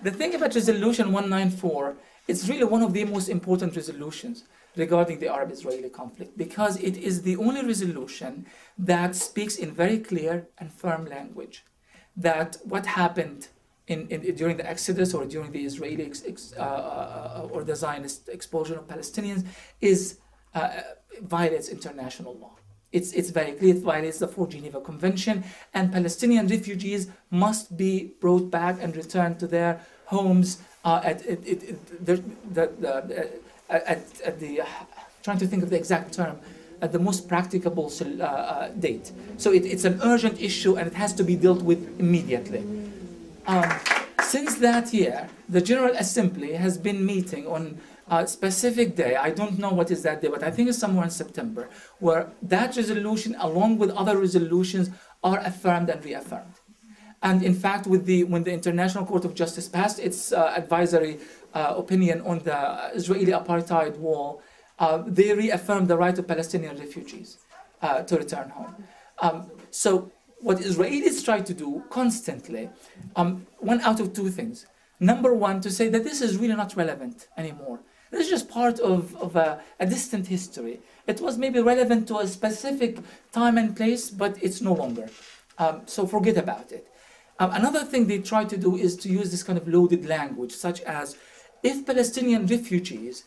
The thing about Resolution 194, it's really one of the most important resolutions regarding the Arab-Israeli conflict, because it is the only resolution that speaks in very clear and firm language that what happened during the Exodus or during the Israeli or the Zionist expulsion of Palestinians violates international law. It's very clear. It violates the 4 Geneva Convention, and Palestinian refugees must be brought back and returned to their homes trying to think of the exact term, at the most practicable date. So it's an urgent issue and it has to be dealt with immediately. Since that year, the General Assembly has been meeting on a specific day. I don't know what is that day, but I think it's somewhere in September, where that resolution, along with other resolutions, are affirmed and reaffirmed. And in fact, when the International Court of Justice passed its advisory opinion on the Israeli apartheid wall, they reaffirmed the right of Palestinian refugees to return home. So what Israelis try to do constantly, one out of 2 things. Number one, to say that this is really not relevant anymore. This is just part of a distant history. It was maybe relevant to a specific time and place, but it's no longer. So forget about it. Another thing they try to do is to use this kind of loaded language, such as, if Palestinian refugees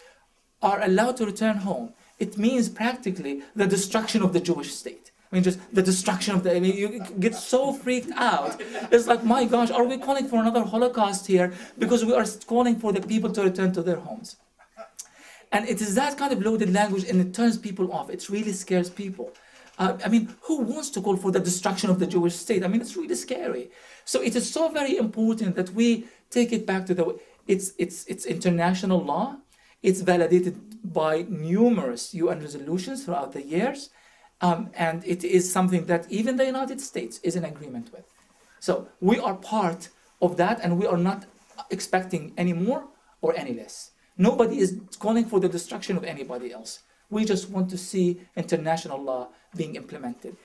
are allowed to return home, it means practically the destruction of the Jewish state. I mean, just the destruction of I mean, you get so freaked out. It's like, my gosh, are we calling for another Holocaust here because we are calling for the people to return to their homes? And it is that kind of loaded language, and it turns people off. It really scares people. I mean, who wants to call for the destruction of the Jewish state? I mean, it's really scary. So it is so very important that we take it back to it's international law. It's validated by numerous UN resolutions throughout the years. And it is something that even the United States is in agreement with. So we are part of that, and we are not expecting any more or any less. Nobody is calling for the destruction of anybody else. We just want to see international law being implemented.